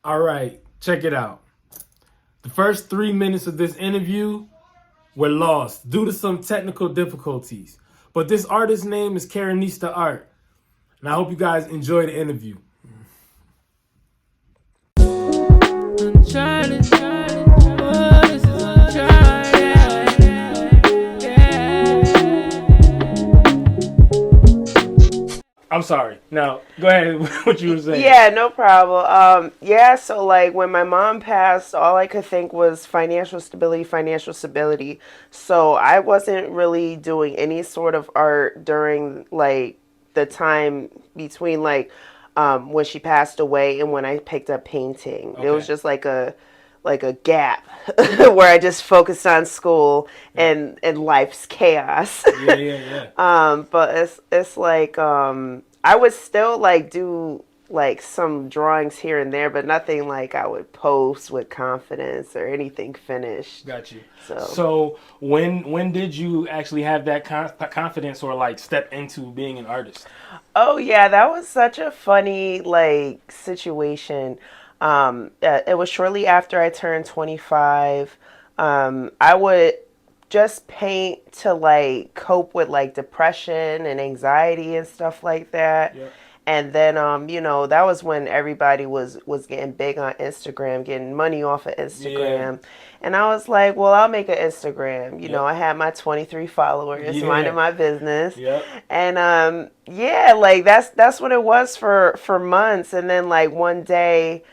All right, check it out. The first 3 minutes of this interview were lost due to some technical difficulties. But this artist's name is Carinista Art. And I hope you guys enjoy the interview. Uncharted. Oh, this is uncharted. I'm sorry. Now, go ahead with what you were saying. Yeah, no problem. Yeah, so like when my mom passed, all I could think was financial stability, financial stability. So I wasn't really doing any sort of art during like the time between when she passed away and when I picked up painting. It was Okay. just like a gap where I just focused on school Yeah. and life's chaos. Yeah, yeah, yeah. But it's like I would still like do like some drawings here and there, but nothing like I would post with confidence or anything finished. Got you. So, So when did you actually have that confidence or like step into being an artist? oh yeah, that was such a funny like situation. It was shortly after I turned 25. I would just paint to like cope with like depression and anxiety and stuff like that. Yeah. And then that was when everybody was getting big on Instagram, getting money off of Yeah. Instagram. And I was like, well, I'll make an Instagram. Yep. I had my 23 followers, Yeah. minding my business. Yep. And yeah, like that's what it was for months. And then like one day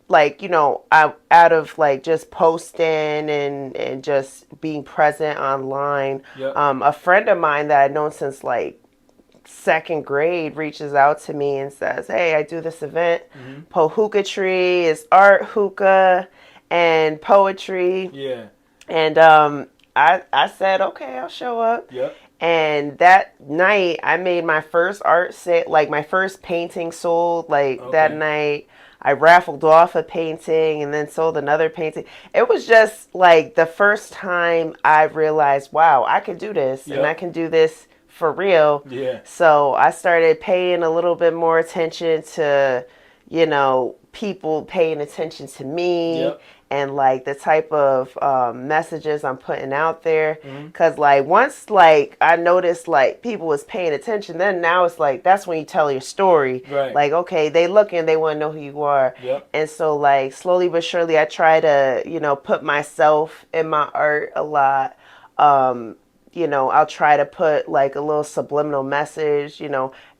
like I out of like just posting and just being present online, Yep. a friend of mine that I'd known since like second grade reaches out to me and says, hey, I do this event, Mm-hmm. Hookah Tree. Is art, hookah, and poetry. Yeah. And I said, okay, I'll show up. Yep. And that night I made my first art set, like my first painting sold like that Okay. night. I raffled off a painting and then sold another painting. It was just like the first time I realized, wow, I can do this and I Yep. can do this for real. Yeah. So I started paying a little bit more attention to, people paying attention to me Yep. and like the type of messages I'm putting out there. Mm-hmm. Cause like once like I noticed like people was paying attention, then now it's like that's when you tell your story. Right. Like okay, they looking, they want to know who you are. Yep. And so like slowly but surely, I try to put myself in my art a lot. Um, I'll try to put like a little subliminal message.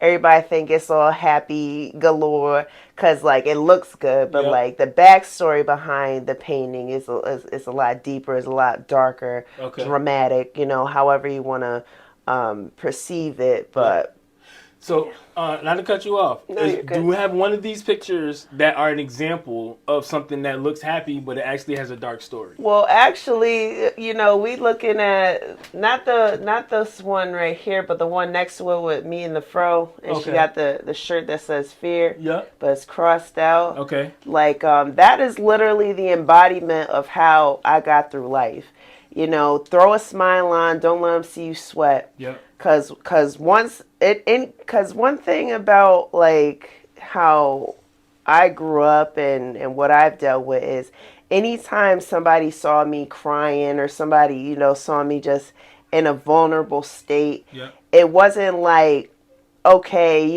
Everybody think it's all happy galore because like it looks good, but Yep. like the backstory behind the painting is a lot deeper, is a lot darker, Okay. dramatic. However you want to perceive it, Yep. but So, not to cut you off, no, you're do good. we have one of these pictures that are an example of something that looks happy, but it actually has a dark story? Well, actually, we looking at not this one right here, but the one next to it with me and the fro, and she Okay. got the shirt that says fear, Yep. but it's crossed out. Okay. Like that is literally the embodiment of how I got through life. Throw a smile on, don't let them see you sweat. Yep. Cause one thing about like how I grew up and what I've dealt with is anytime somebody saw me crying or somebody, saw me just in a vulnerable state, Yep. it wasn't like, okay,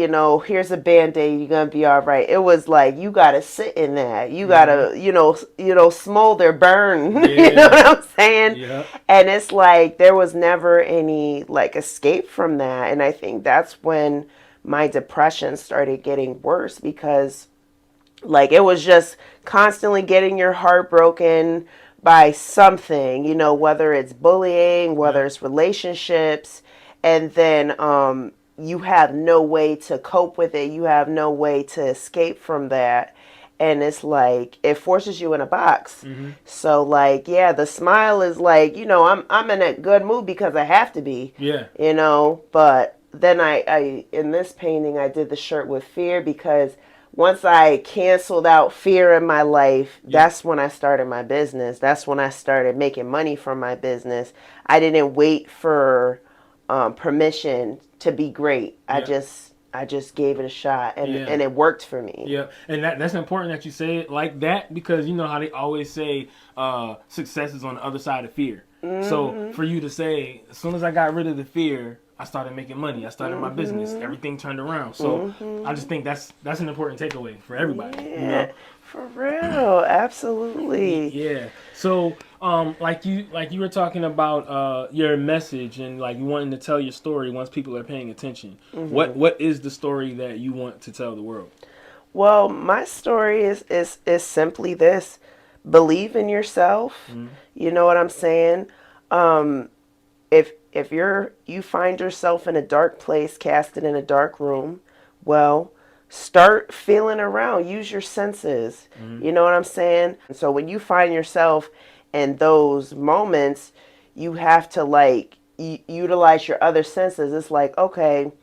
here's a band-aid, you're gonna be all right. It was like you gotta sit in that. You Mm-hmm. gotta, smolder, burn. You know Yeah. what I'm saying? Yep. And it's like there was never any like escape from that. And I think that's when my depression started getting worse because like it was just constantly getting your heart broken by something, whether it's bullying, whether Yep. it's relationships, and then you have no way to cope with it. You have no way to escape from that. And it's like it forces you in a box. Mm-hmm. So like yeah, the smile is like, I'm in a good mood because I have to be, Yeah. but then I in this painting I did the shirt with fear because once I canceled out fear in my life, Yep. that's when I started my business. That's when I started making money from my business. I didn't wait for permission to be great. Yep. I just gave it a shot, and Yeah. it worked for me. Yeah, and that's important that you say it like that, because you know how they always say success is on the other side of fear. So for you to say, as soon as I got rid of the fear, I started making money. I started my business. Everything turned around. So I just think that's an important takeaway for everybody. Yeah, You know? for real, absolutely. Yeah. So like you were talking about your message and like you wanting to tell your story once people are paying attention. What is the story that you want to tell the world? Well, my story is simply this: believe in yourself. You know what I'm saying? Um, if you find yourself in a dark place, casted in a dark room, well, start feeling around. Use your senses. You know what I'm saying? So when you find yourself in those moments, you have to like utilize your other senses. It's like, okay,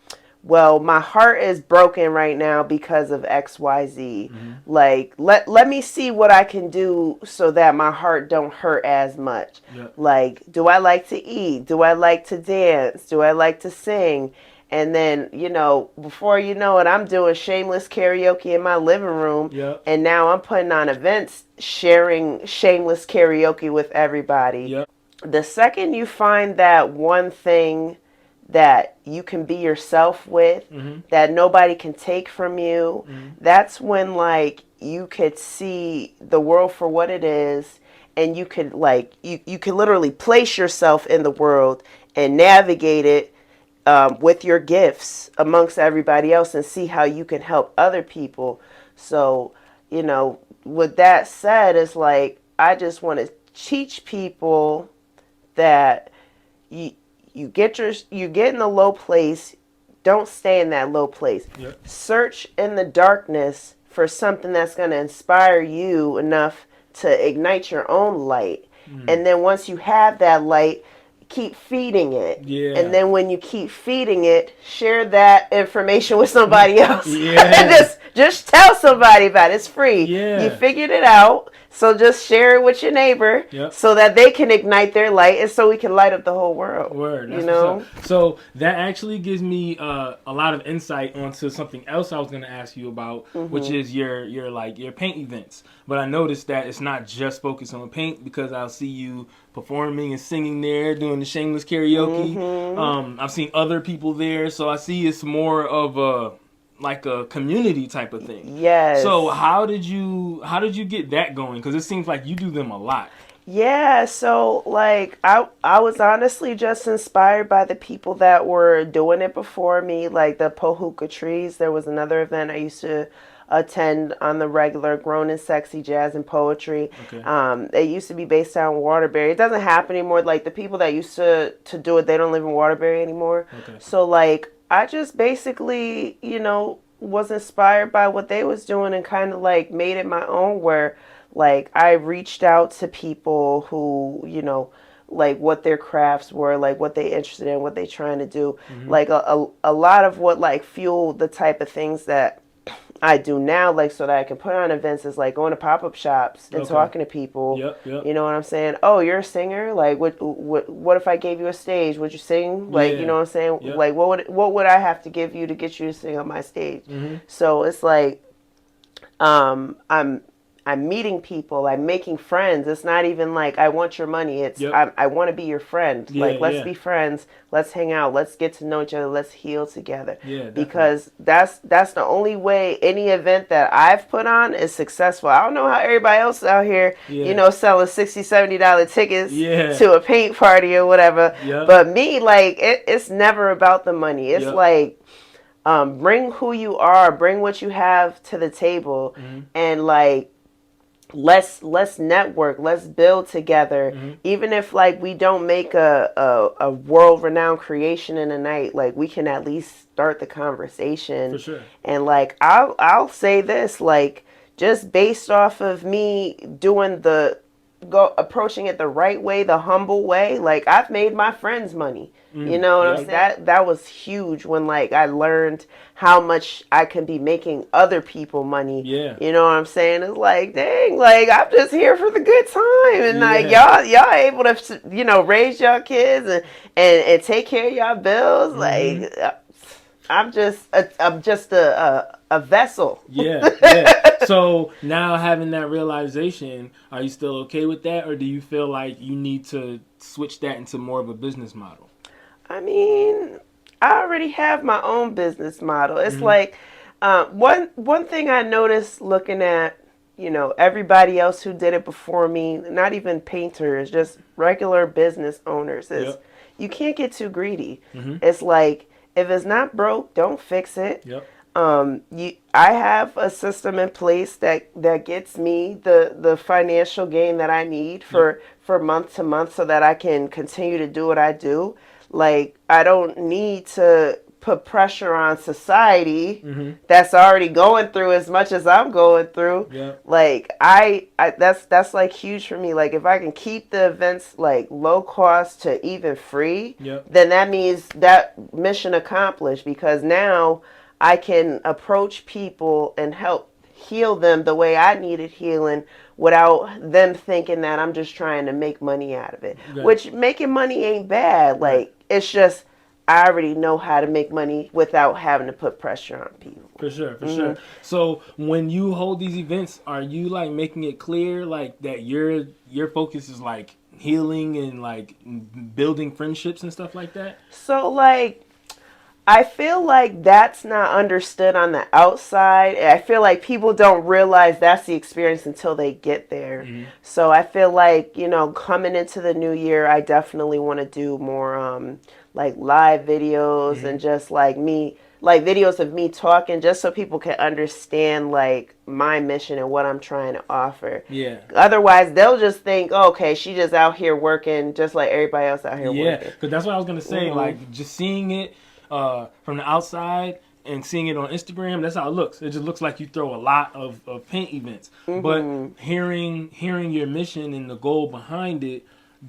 well, my heart is broken right now because of XYZ. Like, let me see what I can do so that my heart don't hurt as much. Yep. Like, do I like to eat? Do I like to dance? Do I like to sing? And then, before you know it, I'm doing shameless karaoke in my living room. Yep. And now I'm putting on events sharing shameless karaoke with everybody. Yep. The second you find that one thing that you can be yourself with, that nobody can take from you, that's when like you could see the world for what it is, and you could like you could literally place yourself in the world and navigate it with your gifts amongst everybody else and see how you can help other people. So, with that said, it's like I just want to teach people that you get in a low place. Don't stay in that low place. Yep. Search in the darkness for something that's going to inspire you enough to ignite your own light. And then once you have that light, keep feeding it. Yeah. And then when you keep feeding it, share that information with somebody else. Yeah. just tell somebody about it. It's free. Yeah. You figured it out. So just share it with your neighbor. Yep. So that they can ignite their light and so we can light up the whole world. Word. That's you know? what's up. So that actually gives me a lot of insight onto something else I was going to ask you about, which is your paint events. But I noticed that it's not just focused on paint, because I'll see you performing and singing there, doing the shameless karaoke. I've seen other people there, so I see it's more of a community type of thing. Yes. So how did you get that going? Because it seems like you do them a lot. Yeah, so like I was honestly just inspired by the people that were doing it before me, like the Pohuka Trees. There was another event I used to attend on the regular, Grown and Sexy Jazz and Poetry. Okay. It used to be based out in Waterbury. It doesn't happen anymore. Like the people that used to do it, they don't live in Waterbury anymore. Okay. So like I just basically, was inspired by what they was doing and kind of like made it my own, where like I reached out to people who, like what their crafts were, like what they interested in, what they trying to do. Like a lot of what like fueled the type of things that I do now, like so that I can put on events, is like going to pop-up shops and talking to people. Yep. You know what I'm saying? Oh, you're a singer? Like what if I gave you a stage? Would you sing? Like, you know what I'm saying? Yep. Like what would I have to give you to get you to sing on my stage? So it's like I'm meeting people, I'm making friends. It's not even like I want your money. It's I want to be your friend. Like let's be friends. Let's hang out. Let's get to know each other. Let's heal together. Yeah, because that's the only way any event that I've put on is successful. I don't know how everybody else out here, selling $60-$70 tickets to a paint party or whatever. But me, like it's never about the money. It's like bring who you are, bring what you have to the table, and like let's network, let's build together. Even if like we don't make a world-renowned creation in a night, like we can at least start the conversation. For sure. And like I'll say this, like just based off of me doing approaching it the right way, the humble way, like I've made my friends money. You know what I'm saying? That was huge when like I learned how much I can be making other people money. Yeah. You know what I'm saying? It's like, dang, like I'm just here for the good time, and like y'all able to raise y'all kids and take care of y'all bills. Like I'm just a vessel. Yeah, yeah. So now having that realization, are you still okay with that, or do you feel like you need to switch that into more of a business model? I mean, I already have my own business model. It's Hmm. like one thing I noticed looking at everybody else who did it before me, not even painters, just regular business owners, is Yep. you can't get too greedy. Hmm. It's like if it's not broke, don't fix it. Yep. I have a system in place that gets me the financial gain that I need Yep. for month to month so that I can continue to do what I do. Like I don't need to put pressure on society Hmm. that's already going through as much as I'm going through. Yep. Like I that's like huge for me. Like if I can keep the events like low cost to even free, Yep. then that means that mission accomplished because now I can approach people and help heal them the way I needed healing without them thinking that I'm just trying to make money out of it. Right. Which making money ain't bad. Right. Like it's just I already know how to make money without having to put pressure on people. For sure, for Hmm. sure. So when you hold these events, are you like making it clear like that your focus is like healing and like building friendships and stuff like that? So like I feel like that's not understood on the outside. I feel like people don't realize that's the experience until they get there. Hmm. So I feel like, coming into the new year, I definitely want to do more like live videos Hmm. and just like videos of me talking just so people can understand like my mission and what I'm trying to offer. Yeah. Otherwise, they'll just think, oh, okay, she just out here working just like everybody else out here Yeah, working. because that's what I was gonna say. Mhm. Like just seeing it from the outside and seeing it on Instagram, that's how it looks. It just looks like you throw a lot of paint events. But Mhm. hearing your mission and the goal behind it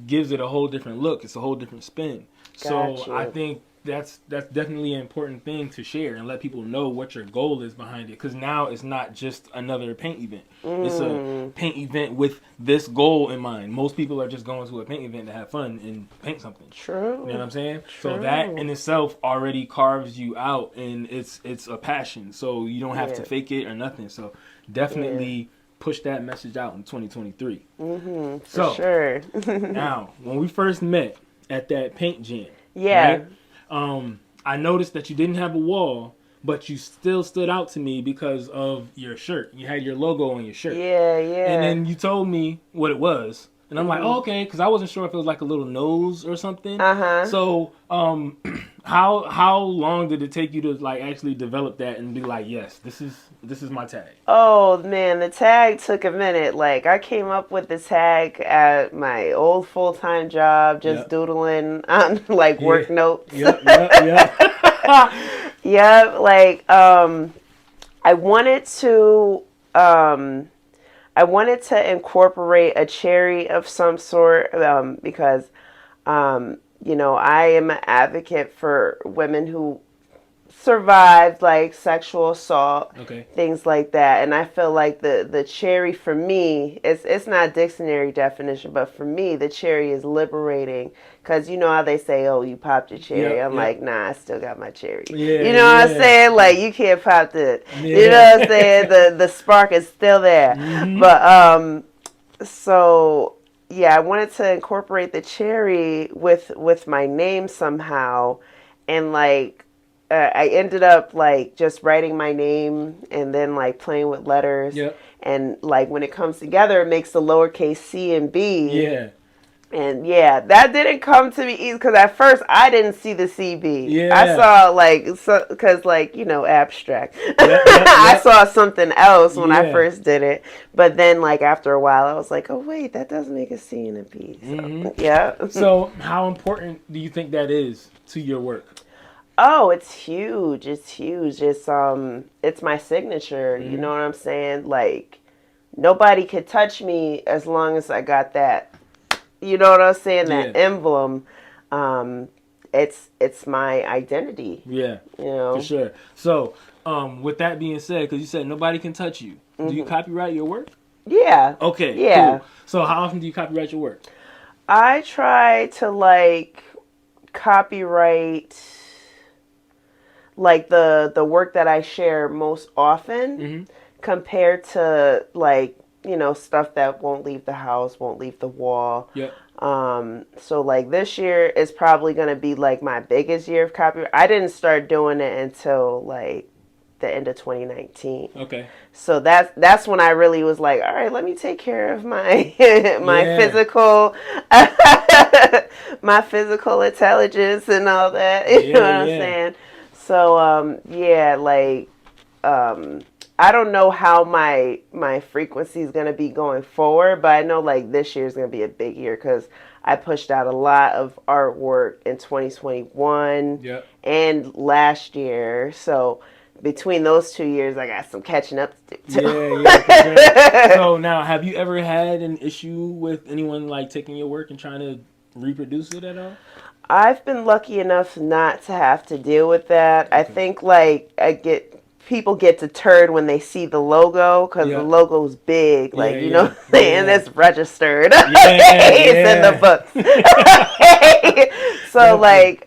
gives it a whole different look. It's a whole different spin. So Got I you. think that's definitely an important thing to share and let people know what your goal is behind it. Because now it's not just another paint event. It's a Mm. paint event with this goal in mind. Most people are just going to a paint event to have fun and paint something. You know what True. I'm saying? So that True. in itself already carves you out, and it's a passion. So you don't have to Yeah. fake it or nothing. So Yeah. definitely push that message out in 2023. Mhm. For So sure. now, when we first met at that paint jam, Yeah. right? I noticed that you didn't have a wall, but you still stood out to me because of your shirt. You had your logo on your shirt. Yeah. And Yeah. then you told me what it was. And I'm like, oh, Mhm. okay, because I wasn't sure if it was like a little nose or something. Uh huh. So, how long did it take you to like actually develop that and be like, yes, this is my tag? Oh man, the tag took a minute. Like I came up with the tag at my old full time job, just Yep. doodling on like Yeah. work notes. Yep. Yep. Yep. Yep. Like I wanted to um I wanted to incorporate a cherry of some sort because, I am an advocate for women who survived like sexual assault, Okay. things like that. And I feel like the cherry for me, it's not a dictionary definition, but for me, the cherry is liberating. Because you know how they say, oh, you popped your cherry. Yep. I'm Yep. like, nah, I still got my cherry. Yeah. You know what I'm Yeah. saying? Yeah. Like, you can't pop the, you know what I'm saying? Yeah. The spark is still there. Mm-hmm. But, so yeah, I wanted to incorporate the cherry with my name somehow, and like I ended up like just writing my name and then like playing with letters, Yep. and like when it comes together, it makes the lowercase c and b. Yeah. And yeah, that didn't come to me easy because at first I didn't see the CB. I Yeah. saw like so because like abstract. Yep. Yep. I Yep. saw something else when I Yeah. first did it, but then like after a while I was like, oh wait, that does make a C and a B. Mm-hmm. So yeah. So, how important do you think that is to your work? Oh, it's huge. It's huge. It's my signature. You Mm-hmm. know what I'm saying? Like nobody could touch me as long as I got that. You know what I'm saying? That Yeah. emblem. Um, it's my identity. Yeah. You For know. sure. So, with that being said, because you said nobody can touch you, do you Hmm. copyright your work? Yeah. Okay, Yeah. cool. So, how often do you copyright your work? I try to like copyright like the work that I share most often Mm-hmm. compared to like, stuff that won't leave the house, won't leave the wall. Yep. So like this year is probably gonna be like my biggest year of copyright. I didn't start doing it until like the end of 2019. Okay. So that's when I really was like, all right, let me take care of my my Yeah. physical my physical intelligence and all that. You know Yeah. what I'm Yeah. saying? So yeah, like um I don't know how my frequency is gonna be going forward, but I know like this year is gonna be a big year because I pushed out a lot of artwork in 2021 Yep. and last year. So between those 2 years, I got some catching up to do Yeah. Yeah. For sure. too. So now, have you ever had an issue with anyone like taking your work and trying to reproduce it at all? I've been lucky enough not to have to deal with that. I Okay. think like people get deterred when they see the logo because the Yeah. logo's big, like Yeah. Yeah. and Yeah. it's registered. Yeah. It's in the Yeah. books. So Definitely. like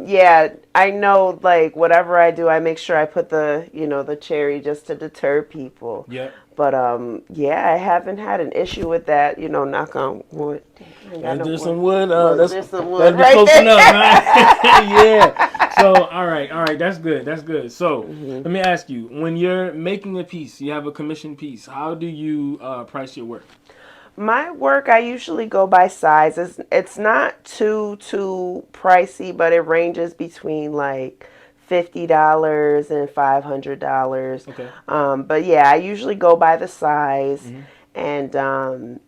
yeah, I know like whatever I do, I make sure I put the the cherry just to deter people. Yep. But yeah, I haven't had an issue with that. Knock on wood. Dang, I ain't got There's no there's wood. some wood. Look, That's there's some wood that'll be right close there. enough, man. Yeah. So all right. That's good. That's good. So Mhm. let me ask you: when you're making a piece, you have a commissioned piece. How do you price your work? My work, I usually go by size. It's not too pricey, but it ranges between like $50 and $500. Okay. But yeah, I usually go by the size, Mm-hmm. and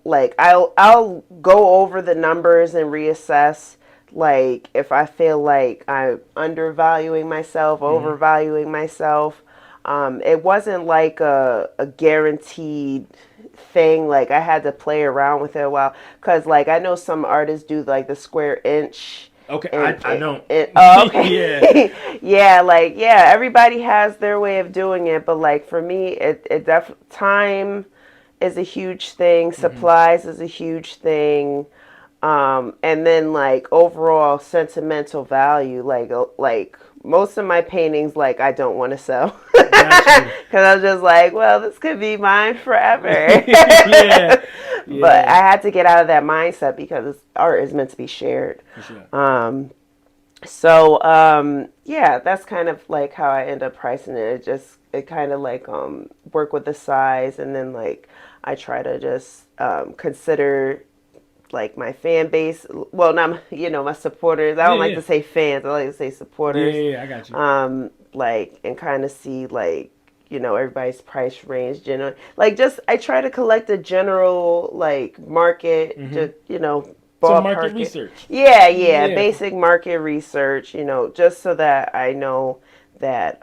like I'll go over the numbers and reassess. Like if I feel like I'm undervaluing myself, Mm-hmm. overvaluing myself. It wasn't like a guaranteed thing. Like I had to play around with it a while because like I know some artists do like the square inch. Okay. And I don't. oh, Yeah. okay. Yeah, like yeah, everybody has their way of doing it, but like for me, time is a huge thing, Mm-hmm. supplies is a huge thing, and then like overall sentimental value, like most of my paintings, like I don't want to sell Got you. because I was just like, well, this could be mine forever. Yeah. But I Yeah. had to get out of that mindset because art is meant to be shared. For sure. So yeah, that's kind of like how I end up pricing it. It kind of like work with the size, and then like I try to just consider like my fan base. Well, not my supporters. I Yeah. don't like Yeah. to say fans. I like to say Yeah. supporters. Yeah. I got you. Like and kind of see like everybody's price range. Generally, like just I try to collect a general like market. Mm-hmm. Just Some market ballpark it. research. Yeah, yeah, Yeah. basic market research. Just so that I know that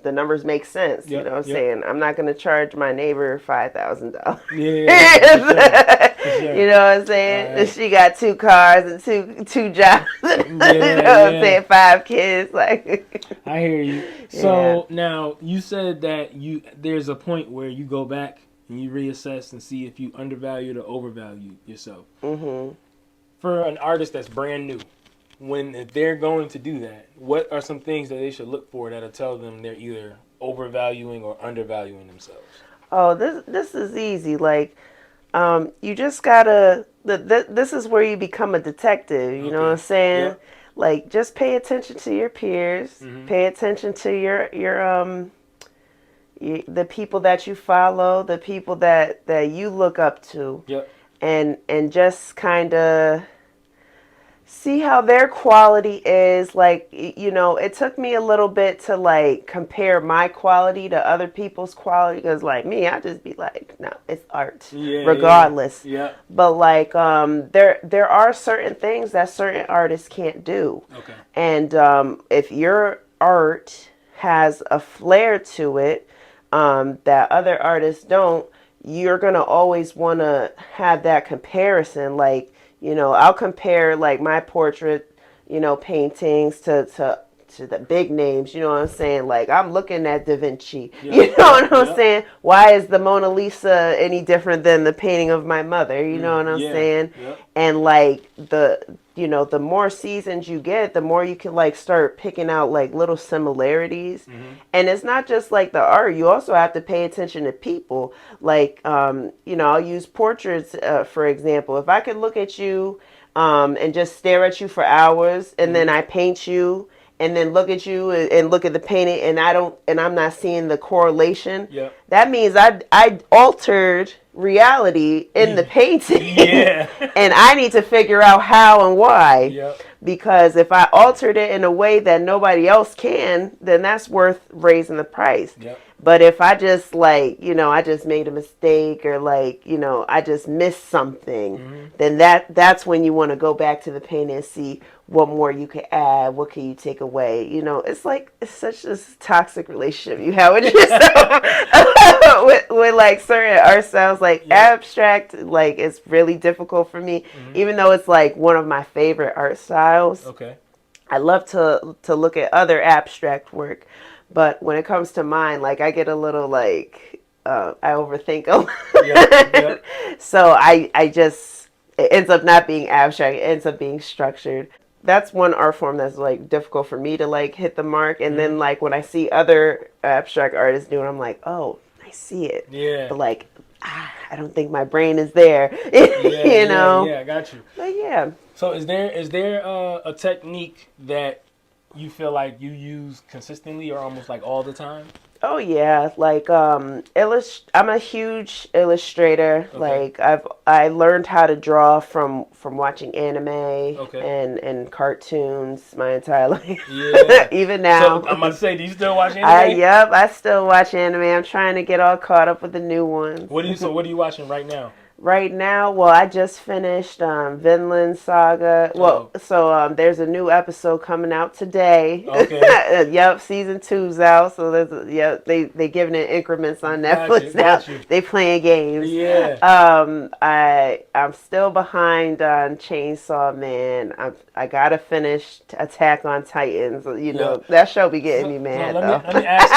the numbers make sense. Yep. What I'm Yep. saying? I'm not going to charge my neighbor $5,000. Yeah. Yeah. For sure. For sure. What I'm All saying? right. She got two cars and two jobs. Yeah. What I'm Yeah. saying? Five kids. Like, I hear you. yeah. So now you said that there's a point where you go back and you reassess and see if you undervalued or overvalued yourself. Mhm. For an artist that's brand new, if they're going to do that, what are some things that they should look for that'll tell them they're either overvaluing or undervaluing themselves? Oh, this is easy. Like, you just gotta. This is where you become a detective. You know what I'm Okay. saying? Yep. Like, just pay attention to your peers. Mhm. Pay attention to the people that you follow, the people that you look up to, Yep. and just kind of see how their quality is. Like, it took me a little bit to like compare my quality to other people's quality because like me, I just be like, no, it's art Yeah. Yeah. regardless. Yep. But like there are certain things that certain artists can't do. Okay. And if your art has a flair to it that other artists don't, you're gonna always want to have that comparison. Like, I'll compare like my portrait, paintings to the big names. You know what I'm saying? Like I'm looking at Da Vinci. You Yep. know Yep. what I'm Yep. saying? Why is the Mona Lisa any different than the painting of my mother? You know what I'm Yeah. saying? Yep. And like the more seasons you get, the more you can like start picking out like little similarities. And it's not just like the art, you also have to pay attention to people. Like, I'll use portraits, for example. If I could look at you and just stare at you for hours, and then I paint you, and then look at you and look at the painting, and I'm not seeing the correlation. Yep. That means I altered reality in the painting. Yeah. And I need to figure out how and why. Yep. Because if I altered it in a way that nobody else can, then that's worth raising the price. Yep. But if I just I just made a mistake, or I just missed something, then that's when you want to go back to the painting and see what more you could add, what can you take away. It's like, it's such a toxic relationship you have with yourself. with like certain art styles, like abstract, like it's really difficult for me, even though it's like one of my favorite art styles. Okay. I love to look at other abstract work, but when it comes to mine, like I get a little like I overthink a lot. Yep. So I just, it ends up not being abstract, it ends up being structured. That's one art form that's like difficult for me to like hit the mark. And then like when I see other abstract artists doing, I'm like, oh, I see it. Yeah. But like, I don't think my brain is there. Yeah, I got you. But yeah. So is there a technique that you feel like you use consistently or almost like all the time? Oh yeah, like I'm a huge illustrator. Okay. Like I learned how to draw from watching anime and cartoons my entire life. Yeah. Even now. So I'm about to say, do you still watch anime? I still watch anime. I'm trying to get all caught up with the new ones. What are you watching right now? Right now, well, I just finished Vinland Saga. Well, so there's a new episode coming out today. Okay. Yep, season 2's out. So they giving it increments on Netflix now. They playing games. Yeah. I'm still behind on Chainsaw Man. I gotta finish Attack on Titans. That show be getting me mad. Let me ask you.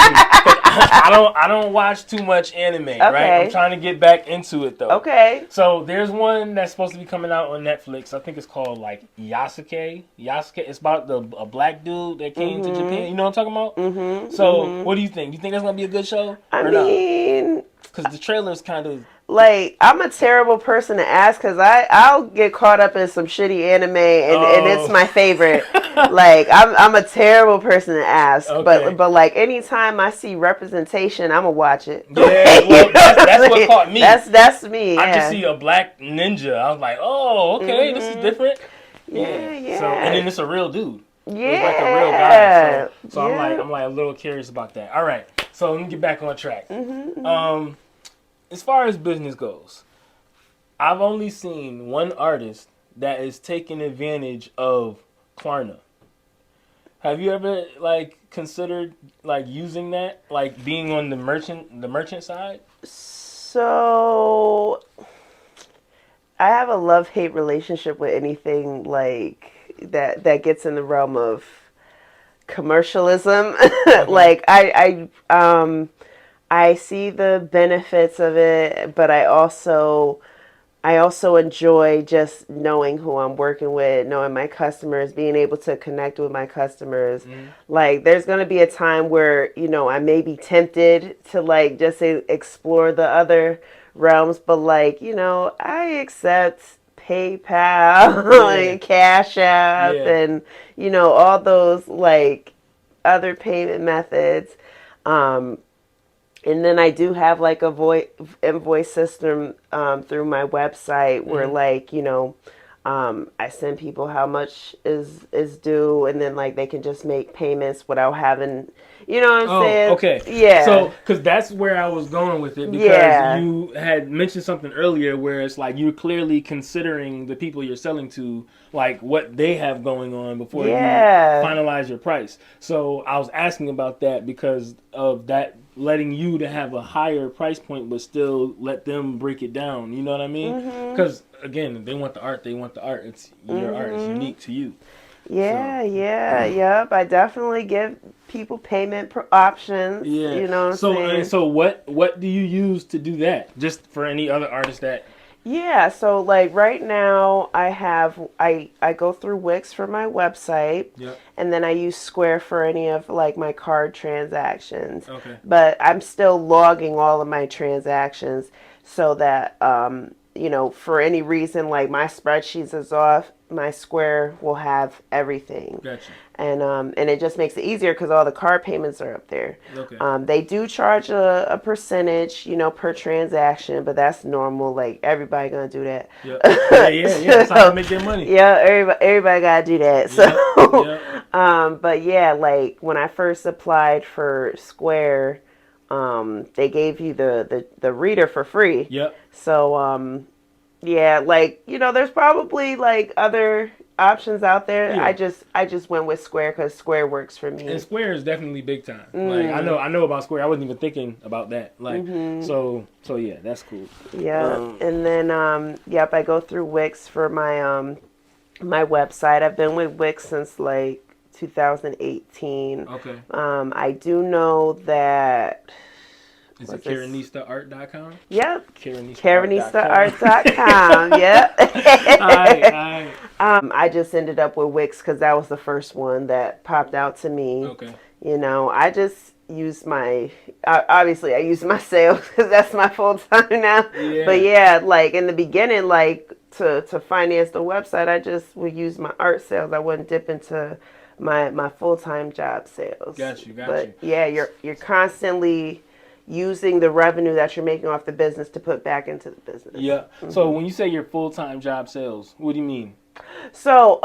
I don't watch too much anime, right? I'm trying to get back into it though. Okay. So there's one that's supposed to be coming out on Netflix. I think it's called like Yasuke. It's about a black dude that came to Japan. You know what I'm talking about? So what do you think? Do you think that's gonna be a good show? I mean, because the trailer's kind of like, I'm a terrible person to ask, because I'll get caught up in some shitty anime and it's my favorite. Like, I'm a terrible person to ask, but like anytime I see representation, I'm gonna watch it. Yeah, well, that's what caught me. That's me. I just see a black ninja. I was like, oh, okay, this is different. Yeah. So, and then it's a real dude. Yeah. It's like a real guy. So I'm like a little curious about that. All right. So let me get back on track. As far as business goes, I've only seen one artist that is taking advantage of Klarna. Have you ever like considered like using that, like being on the merchant side? So I have a love-hate relationship with anything like that gets in the realm of commercialism. Like I see the benefits of it, but I also enjoy just knowing who I'm working with, knowing my customers, being able to connect with my customers. Like, there's going to be a time where, I may be tempted to like just explore the other realms, but like, I accept PayPal and Cash App and, all those like other payment methods. And then I do have like a invoice system through my website where like, I send people how much is due, and then like they can just make payments without having, you know what I'm saying? Okay. Yeah. So, because that's where I was going with it, because you had mentioned something earlier where it's like you're clearly considering the people you're selling to, like what they have going on before you finalize your price. So I was asking about that because of that, letting you to have a higher price point but still let them break it down. You know what I mean? Because again, they want the art. It's your art. It's unique to you. Yep. I definitely give people payment options. You know what I'm saying? So what do you use to do that? Just for any other artists that Yeah, so like right now I go through Wix for my website, Yep. and then I use Square for any of like my card transactions. Okay. But I'm still logging all of my transactions so that for any reason like my spreadsheets is off, my Square will have everything. Gotcha. And it just makes it easier because all the card payments are up there. Okay. They do charge a percentage, per transaction, but that's normal. Like everybody gonna do that. Yep. Yeah, yeah, yeah. That's how they make their money. Yeah, everybody gotta do that. Yep. So, Yep. but yeah, like when I first applied for Square, they gave you the reader for free. Yep. So, yeah, like there's probably like other options out there. Yeah. I just went with Square because Square works for me. And Square is definitely big time. Like I know about Square. I wasn't even thinking about that. Like so yeah, that's cool. Yeah, and then yep, I go through Wix for my website. I've been with Wix since like 2018. Okay. I do know that. Is it CarinistaArt.com? Yep. CarinistaArt.com. CarinistaArt.com. Yep. Alright. I just ended up with Wix because that was the first one that popped out to me. Okay. I just use obviously I use my sales because that's my full time now. Yeah. But yeah, like in the beginning, like to finance the website, I just would use my art sales. I wouldn't dip into my full time job sales. Got you. But yeah, you're constantly using the revenue that you're making off the business to put back into the business. Yeah. So when you say your full-time job sales, what do you mean? So,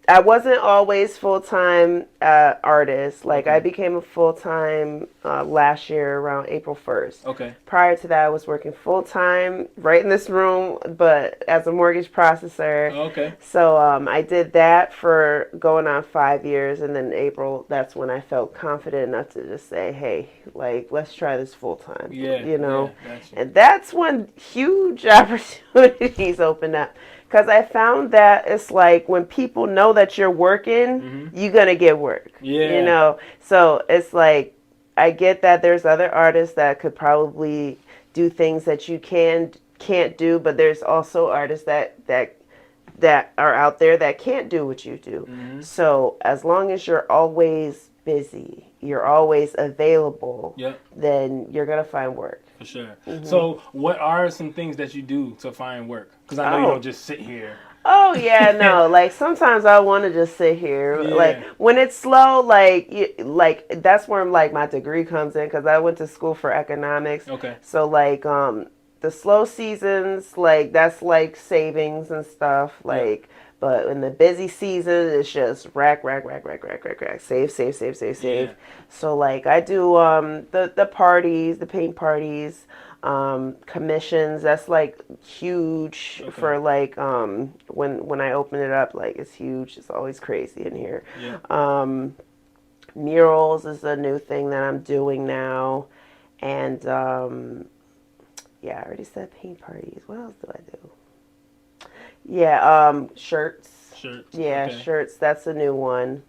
I wasn't always full-time artist. Like I became a full-time last year around April 1st. Okay. Prior to that, I was working full-time right in this room, but as a mortgage processor. Okay. So I did that for going on 5 years, and then in April, that's when I felt confident enough to just say, hey, like, let's try this full-time. Yeah. Yeah, gotcha. And that's when huge opportunities opened up. Because I found that it's like when people know that you're working, you're going to get work. Yeah. So it's like, I get that there's other artists that could probably do things that you can't do, but there's also artists that are out there that can't do what you do. So as long as you're always busy, you're always available, then you're going to find work. For sure. So what are some things that you do to find work? Because I know you don't just sit here. Oh yeah, no. Like sometimes I want to just sit here. Yeah. Like when it's slow, like that's where like my degree comes in because I went to school for economics. Okay. So like the slow seasons, like that's like savings and stuff. Like, but in the busy season, it's just rack, save. Yeah. So like I do the parties, the paint parties. Commissions, that's like huge for like when I open it up, like it's huge. It's always crazy in here. Murals is a new thing that I'm doing now, and yeah, I already said paint parties. What else do I do? Yeah, shirts. Yeah, shirts, that's a new one.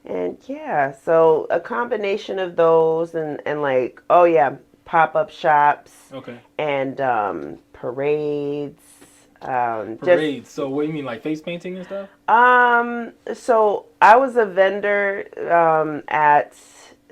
And yeah, so a combination of those and like, oh yeah, pop-up shops. And parades. Parades. So what do you mean, like face painting and stuff? So I was a vendor at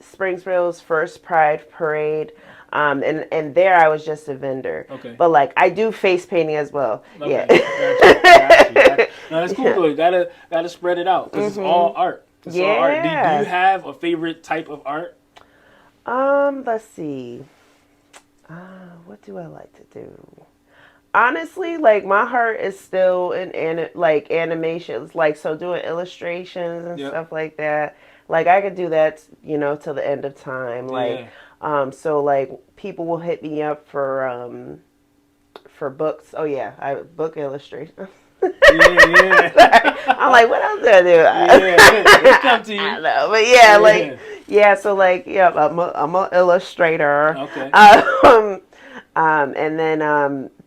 Springsville's first Pride Parade. And there I was just a vendor. But like I do face painting as well. Yeah. Gotcha. No, that's cool though. You gotta spread it out because it's all art. It's all art. Do you have a favorite type of art? Let's see. What do I like to do? Honestly, like my heart is still in like animations, like so doing illustrations and stuff like that. Like I could do that, till the end of time. Like, so like people will hit me up for books. Oh yeah, I book illustrations. I'm like, what else do I do? It's come to you. I know, but yeah, like, yeah. So like, yeah, I'm an illustrator. And then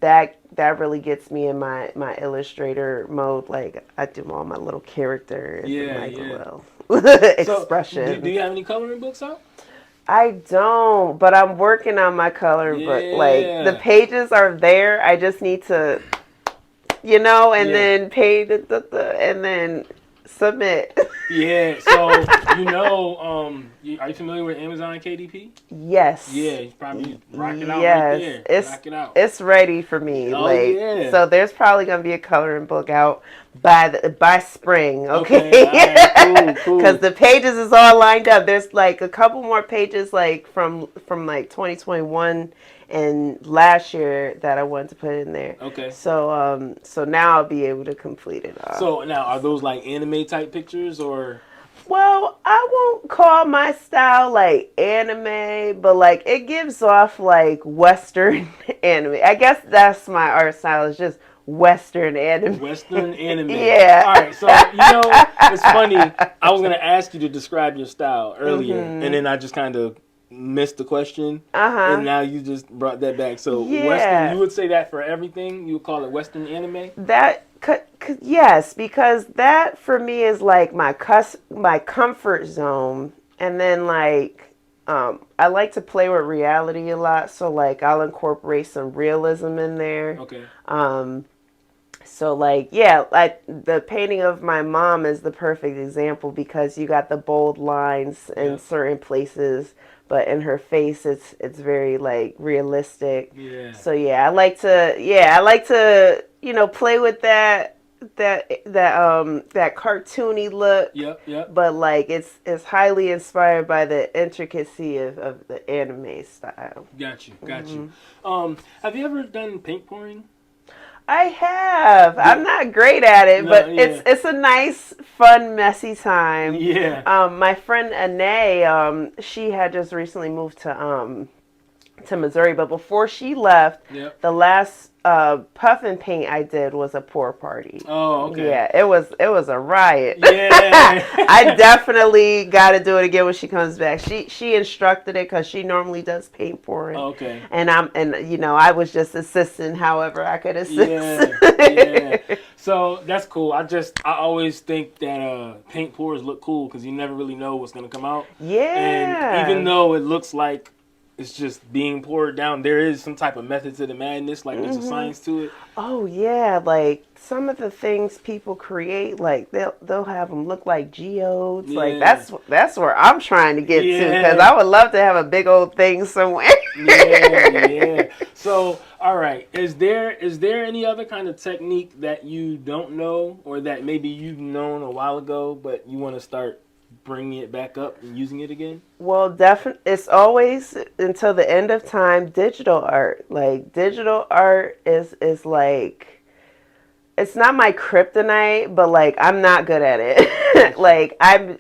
that really gets me in my illustrator mode. Like I do all my little characters and like little expressions. Do you have any coloring books out? I don't, but I'm working on my coloring book. Like the Yeah. pages are there. I just need to, and Yeah. then pay and then submit. Yeah. So are you familiar with Amazon KDP? Yeah, Yes. you probably rock it out right Yes. there. It's Knock it out. it's ready for me. Oh Like yeah. so there's probably gonna be a coloring book out by spring, Okay. All okay? right. Cool. Cause Cool. the pages is all lined up. There's like a couple more pages like from like 2021 and last year that I wanted to put in there. Okay. So now I'll be able to complete it off. So now, are those like anime type pictures or? Well, I won't call my style like anime, but like it gives off like Western anime. I guess that's my art style, is just Western anime. Western anime. Yeah. All right, so it's funny. I was gonna ask you to describe your style earlier, and then I just kind of missed the question, and Uh-huh. now you just brought that back. So Western, Yeah. you would say that for everything. You would call it Western anime. Yes, because that for me is like my comfort zone, and then like I like to play with reality a lot, so like I'll incorporate some realism in there. Okay. Um, so like yeah, like the painting of my mom is the perfect example because you got the bold lines in Yeah. certain places, but in her face it's very like realistic. Yeah. So I like to play with that cartoony look, Yep. Yep. but like it's highly inspired by the intricacy of the anime style. Got you. Got you. Have you ever done paint pouring? I have. Yeah. I'm not great at it, No, but yeah. it's a nice, fun, messy time. Yeah. My friend Ane, she had just recently moved to Missouri, but before she left, Yep. the last puff and paint I did was a pour party. Oh, okay. Yeah, it was a riot. Yeah. I definitely got to do it again when she comes back. She instructed it because she normally does paint pouring, Okay. and I was just assisting however I could assist. Yeah, yeah. So that's cool. I always think that paint pours look cool because you never really know what's gonna come out. And even Yeah. though it looks like it's just being poured down, there is some type of method to the madness. Like there's a science to it. Oh yeah, like some of the things people create, like they'll have them look like geodes. Like Yeah. that's where I'm trying to get to, because Yeah. I would love to have a big old thing somewhere. Yeah, yeah. So, all right. Is there any other kind of technique that you don't know, or that maybe you've known a while ago, but you want to start bringing it back up and using it again? Well, definitely, it's always until the end of time digital art. Like digital art is like it's not my kryptonite, but like I'm not good at it. Gotcha. Like I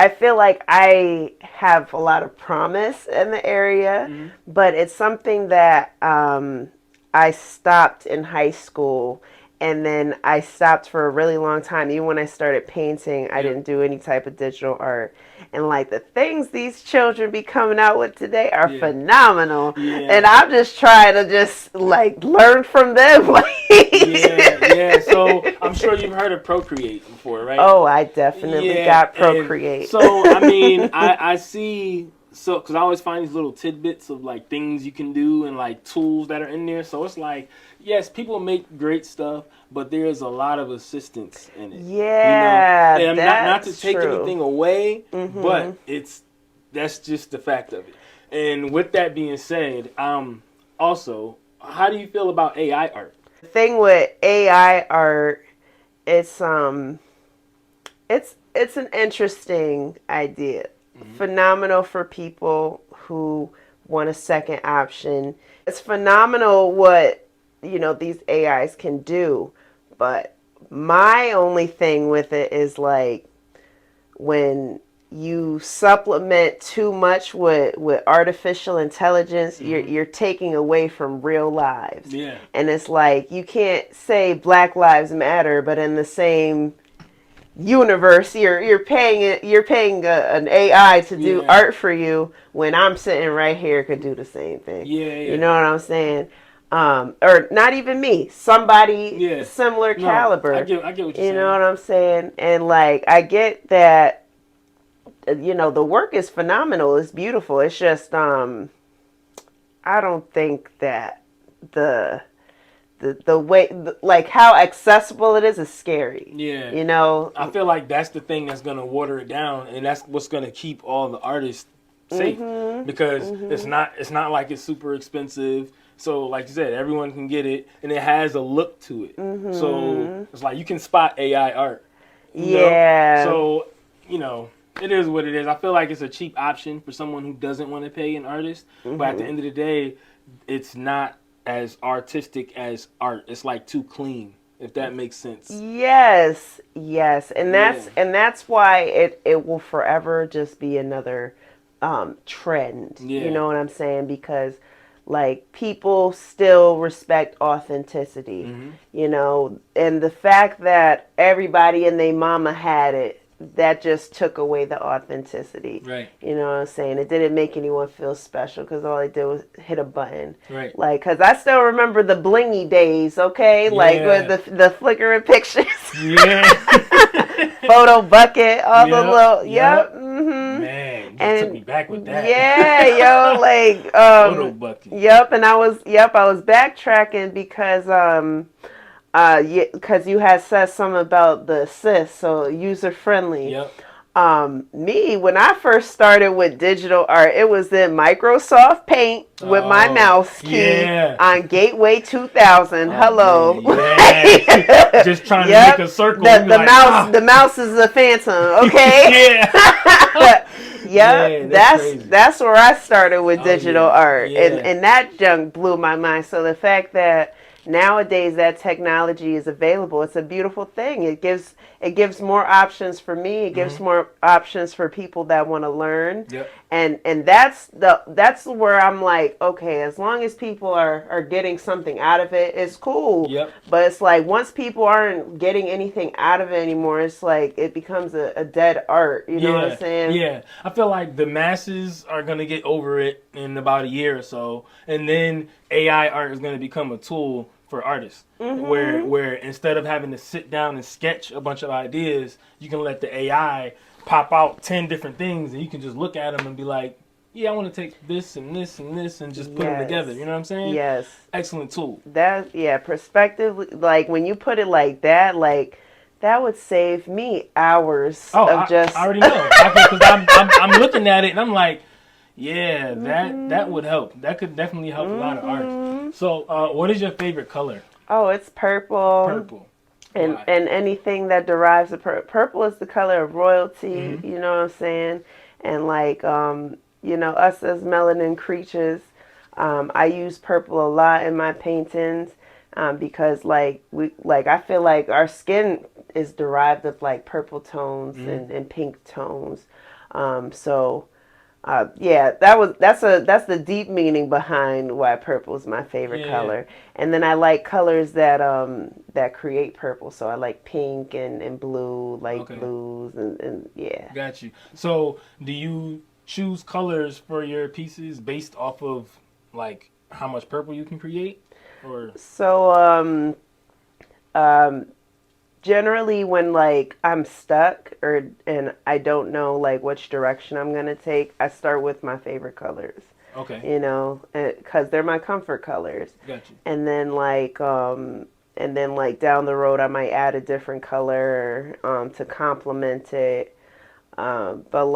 feel like I have a lot of promise in the area, Hmm. but it's something that I stopped in high school, and then I stopped for a really long time. Even when I started painting, I Yeah. didn't do any type of digital art. And like the things these children be coming out with today are Yeah. phenomenal. And Yeah. I'm just trying to just like learn from them. Yeah, yeah. So I'm sure you've heard of Procreate before, right? Oh, I definitely Yeah. got And Procreate. so I mean, I see. So, because I always find these little tidbits of like things you can do and like tools that are in there. So it's like, yes, people make great stuff, but there is a lot of assistance in it. Yeah, And not to that's take true. anything away, Mhm. but that's just the fact of it. And with that being said, also, how do you feel about AI art? The thing with AI art, it's it's an interesting idea. Phenomenal for people who want a second option. It's phenomenal what these AIs can do, but my only thing with it is like when you supplement too much with artificial intelligence, you're taking away from real lives. Yeah. And it's like you can't say Black Lives Matter, but in the same universe you're paying an AI to do Yeah. art for you when I'm sitting right here could do the same thing. Yeah, yeah. You know what I'm saying? Or not even me, somebody Yeah. similar No, caliber. I get what you're saying. You know what I'm saying? And like I get that you know, the work is phenomenal. It's beautiful. It's just I don't think that the the way like how accessible it is scary. Yeah. You know, I feel like that's the thing that's gonna water it down, and that's what's gonna keep all the artists safe because it's not like it's super expensive. So like you said, everyone can get it, and it has a look to it. So it's like you can spot AI art. You know? yeah. So you know it is what it is. I feel like it's a cheap option for someone who doesn't want to pay an artist, but at the end of the day, it's not as artistic as art. It's like too clean, if that makes sense. Yes, yes, and Yeah. that's why it will forever just be another trend. You Yeah. know what I'm saying? Because like people still respect authenticity, you know, and the fact that everybody and their mama had it, that just took away the authenticity. Right. You know what I'm saying? It didn't make anyone feel special because all they did was hit a button. Right. Like, because I still remember the blingy days, okay? Like with Yeah. the flickering pictures. Yeah. Photo bucket, all the Yep. little, Yep. yep. Mm-hmm. Man, you just took me And back with that. yeah, yo, like, Photo bucket. yep. And I was backtracking because, yeah, because you had said something about the assist, so user friendly. Yep. Me, when I first started with digital art, it was in Microsoft Paint with my Oh, mouse key yeah. on Gateway 2000. Oh Hello. man, yeah. Just trying to make a circle. The, And be the like, mouse ah. the mouse is a phantom, okay? Yeah. Yep, Man, that's crazy. that's where I started with Oh digital yeah. art, Yeah. and that junk blew my mind. So the fact that nowadays that technology is available, it's a beautiful thing. It gives more options for me. It gives more options for people that want to learn. Yep. And that's where I'm like, okay, as long as people are getting something out of it, it's cool. Yep. But it's like once people aren't getting anything out of it anymore, it's like it becomes a dead art. You know what I'm saying? Yeah. I feel like the masses are gonna get over it in about a year or so, and then AI art is gonna become a tool for artists. Where instead of having to sit down and sketch a bunch of ideas, you can let the AI pop out 10 different things, and you can just look at them and be like, yeah, I want to take this and this and this and just put them together. You know what I'm saying? Yes. Excellent tool. That, yeah, perspective, like when you put it like that would save me hours of just. I already know. Because I'm looking at it and I'm like, yeah, that would help. That could definitely help a lot of artists. So, what is your favorite color? Oh, it's purple. Purple. And Why? and anything that derives of purple is the color of royalty. You know what I'm saying? And like you know, us as melanin creatures, I use purple a lot in my paintings because like I feel like our skin is derived of like purple tones and pink tones. So yeah, that's the deep meaning behind why purple is my favorite color. And then I like colors that that create purple. So I like pink and blue, like blues and yeah. Got you. So do you choose colors for your pieces based off of like how much purple you can create, or? So generally when like I'm stuck and I don't know like which direction I'm gonna take, I start with my favorite colors. Okay. You know, because they're my comfort colors. Got you. And then like down the road, I might add a different color to complement it. But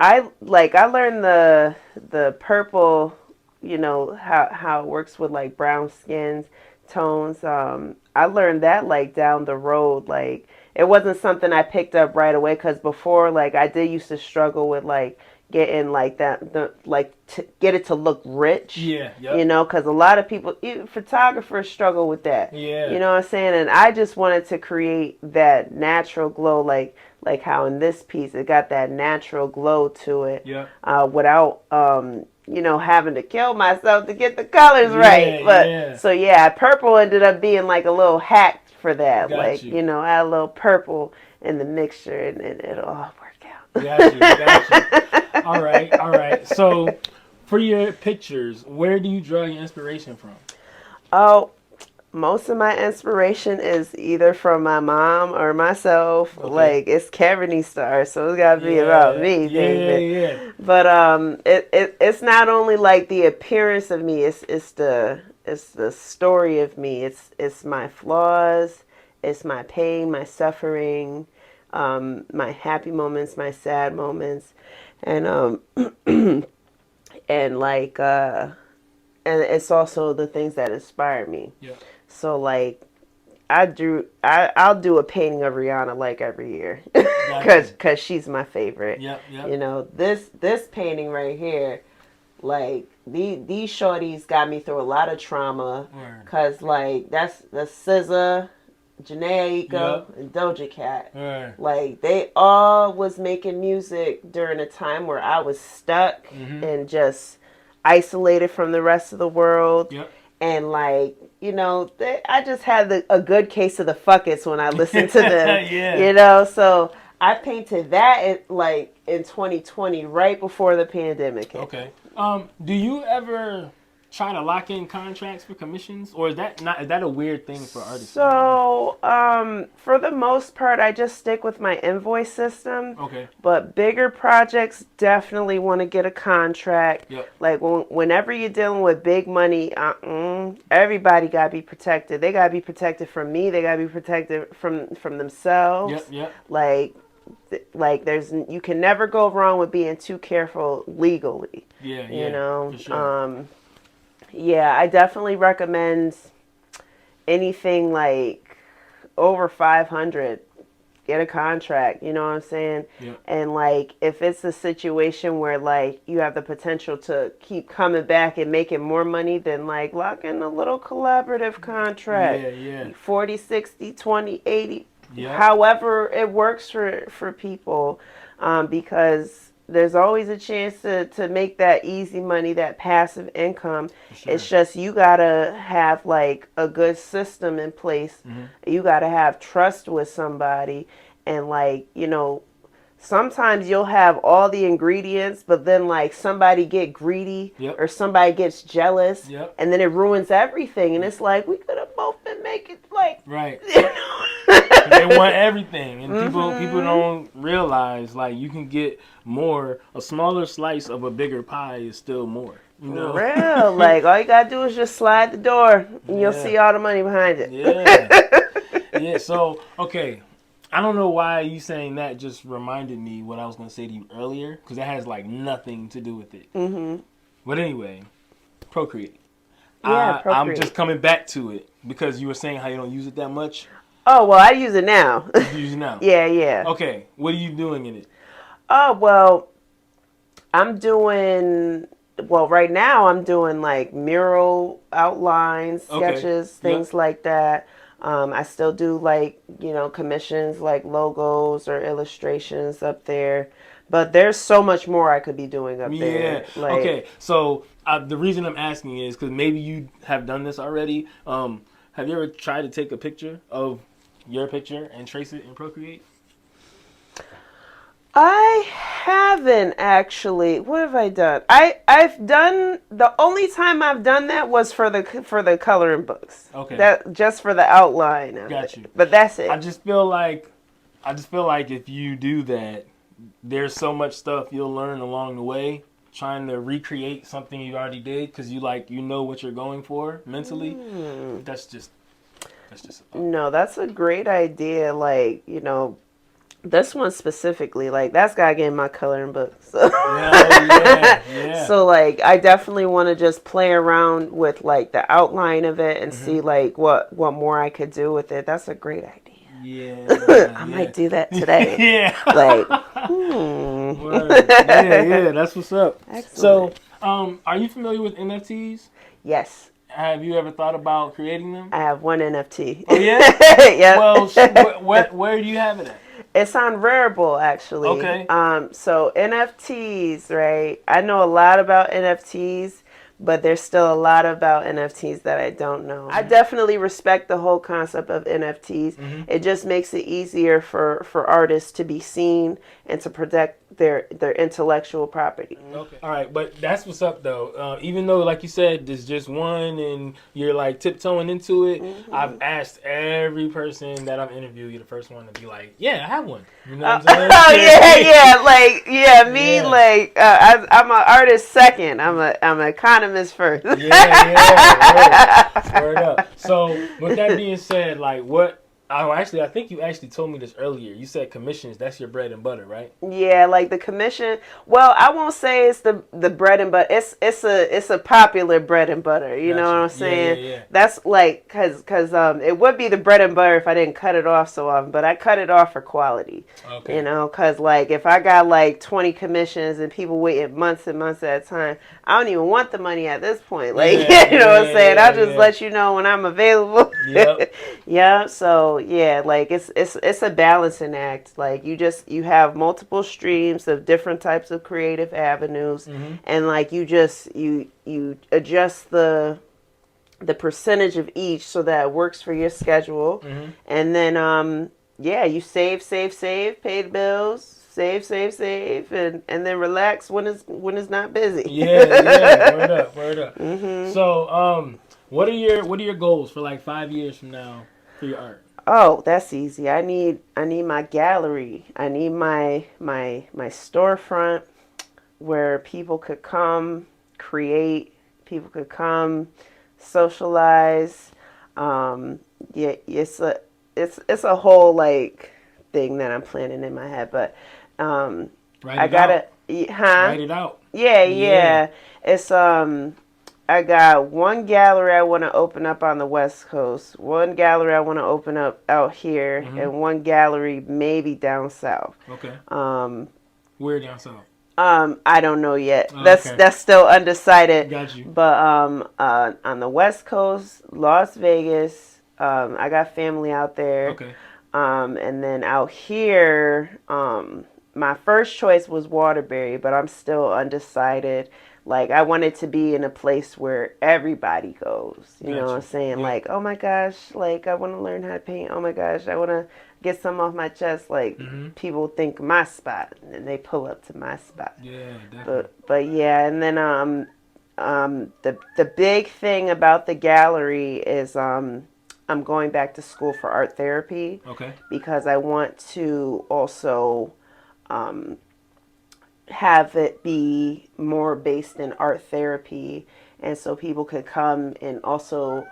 I learned the purple, you know how it works with like brown skins tones. I learned that like down the road. Like it wasn't something I picked up right away because before like I did used to struggle with like getting like to get it to look rich. Yeah. Yep. You know, because a lot of people, even photographers, struggle with that. Yeah. You know what I'm saying? And I just wanted to create that natural glow, like how in this piece it got that natural glow to it. Yeah. Without you know, having to kill myself to get the colors right. But so yeah, purple ended up being like a little hack for that. Got you. You know, add a little purple in the mixture and it'll all work out. Got you. All right. So, for your pictures, where do you draw your inspiration from? Oh, Most of my inspiration is either from my mom or myself. Okay. Like it's Carinista art, so it's gotta be about Yeah. me, Yeah. baby. Yeah. But it's not only like the appearance of me. It's the story of me. It's my flaws. It's my pain, my suffering, my happy moments, my sad moments, and and like and it's also the things that inspire me. Yeah. So like I'll do a painting of Rihanna like every year Gotcha. cuz she's my favorite. Yep. Yep. You know, this painting right here, like these shorties got me through a lot of trauma Word. cuz like that's SZA, Janae Aiko, Yep. and Doja Cat. Word. Like they all was making music during a time where I was stuck Mhm. and just isolated from the rest of the world. Yep. And like, you know, I just had a good case of the fuckets when I listened to them. Yeah. You know, so I painted that like in 2020, right before the pandemic hit. Okay. Do you ever try to lock in contracts for commissions, or is that a weird thing for artists? So, for the most part, I just stick with my invoice system. Okay. But bigger projects definitely want to get a contract. Yep. Like whenever you're dealing with big money, everybody gotta be protected. They gotta be protected from me. They gotta be protected from themselves. Yep. Yep. Like you can never go wrong with being too careful legally. Yeah. You know. For sure. Yeah, I definitely recommend anything like over 500 get a contract, you know what I'm saying? Yep. And like if it's a situation where like you have the potential to keep coming back and making more money, then like lock in a little collaborative contract. Yeah. Yeah. 40, 60, 20, 80, Yep. however it works for people, because there's always a chance to make that easy money, that passive income. Sure. It's just you gotta have like a good system in place. Mm-hmm. You gotta have trust with somebody, and like, you know, sometimes you'll have all the ingredients, but then like somebody get greedy. Yep. Or somebody gets jealous. Yep. And then it ruins everything. And it's like we could have both been making like Right. you know? They want everything, and people don't realize like you can get more. A smaller slice of a bigger pie is still more. You know? For real. Like all you gotta do is just slide the door and you'll see all the money behind it. Yeah. Yeah. So okay, I don't know why you saying that just reminded me what I was gonna say to you earlier, because that has like nothing to do with it. Mm-hmm. But anyway, Procreate. Yeah, Procreate. I'm just coming back to it because you were saying how you don't use it that much. Oh well, I use it now. You use it now. Yeah. Okay, what are you doing in it? Oh well, right now I'm doing like mural outlines, sketches, things like that. I still do like, you know, commissions like logos or illustrations up there. But there's so much more I could be doing up there. Yeah. Okay. So the reason I'm asking is because maybe you have done this already. Have you ever tried to take a picture of your picture and trace it in Procreate? I haven't actually. What have I done? I've done, the only time I've done that was for the coloring books. Okay. That just for the outline of Got it. you. But that's it. I just feel like if you do that, there's so much stuff you'll learn along the way trying to recreate something you already did, because you know what you're going for mentally. That's just No, that's a great idea. Like, you know, this one specifically, like that's gotta get in my coloring book. So. Yeah. So like I definitely want to just play around with like the outline of it and see like what more I could do with it. That's a great idea. Yeah. I might do that today. Yeah. Like, Word. Yeah, that's what's up. Excellent. So, are you familiar with NFTs? Yes. Have you ever thought about creating them? I have one NFT. Oh yeah. Yeah. Well, where do you have it at? It's on Rarible, actually. Okay. So NFTs, right? I know a lot about NFTs, but there's still a lot about NFTs that I don't know. I definitely respect the whole concept of NFTs. It just makes it easier for artists to be seen and to protect their intellectual property. Okay. All right, but that's what's up though. Even though, like you said, there's just one, and you're like tiptoeing into it. I've asked every person that I've interviewed, you're the first one to be like, "Yeah, I have one." You know what I'm saying? Me, like I'm an artist second. I'm an economist first. Word up. So with that being said, like what? Oh, actually, I think you actually told me this earlier. You said commissions. That's your bread and butter, right? Yeah, like the commission. Well, I won't say it's the bread and butter. It's a popular bread and butter. You know what I'm saying? Yeah. That's like cause it would be the bread and butter if I didn't cut it off so often. But I cut it off for quality. Okay. You know, cause like if I got like 20 commissions and people waiting months and months at a time, I don't even want the money at this point. Like you know what I'm saying? I'll just let you know when I'm available. Yep. Yeah. So yeah, like it's a balancing act. Like you have multiple streams of different types of creative avenues, and like you adjust the percentage of each so that it works for your schedule, and then you save, pay the bills. Save, and then relax when it's not busy. Yeah. Word up. So, what are your goals for like 5 years from now for your art? Oh, that's easy. I need my gallery. I need my storefront where people could come create, people could come socialize. It's a whole like thing that I'm planning in my head, but Write it out. Yeah. It's I got one gallery I want to open up on the West Coast, one gallery I want to open up out here, and one gallery maybe down south. Okay. Where down south? I don't know yet. Oh, that's still undecided. Got you. But on the West Coast, Las Vegas, I got family out there. Okay. And then out here, my first choice was Waterbury, but I'm still undecided. Like, I wanted to be in a place where everybody goes. You know what I'm saying? Yeah. Like, oh my gosh, like, I want to learn how to paint. Oh my gosh, I want to get some off my chest. Like, people think my spot, and they pull up to my spot. Yeah, definitely. But yeah, and then the big thing about the gallery is I'm going back to school for art therapy. Okay. Because I want to also have it be more based in art therapy, and so people could come and also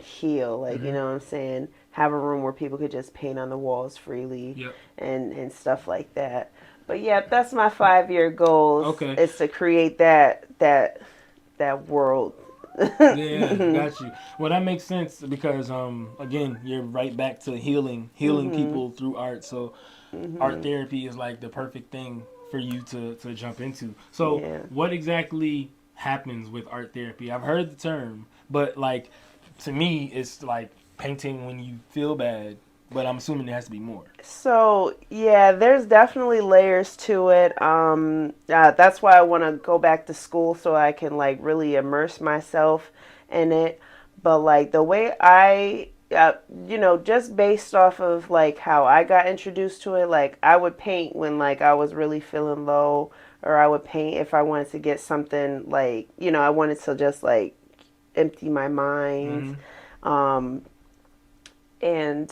heal, like you know what I'm saying, have a room where people could just paint on the walls freely. And stuff like that. But yeah, that's my 5-year goals. Okay. Is to create that world. Yeah, got you. Well, that makes sense because again, you're right back to healing people through art. So art therapy is like the perfect thing for you to jump into. So what exactly happens with art therapy? I've heard the term, but like to me it's like painting when you feel bad, but I'm assuming there has to be more. So yeah, there's definitely layers to it. That's why I want to go back to school so I can like really immerse myself in it. But like the way I just based off of like how I got introduced to it, like I would paint when like I was really feeling low, or I would paint if I wanted to get something like, I wanted to just like empty my mind. And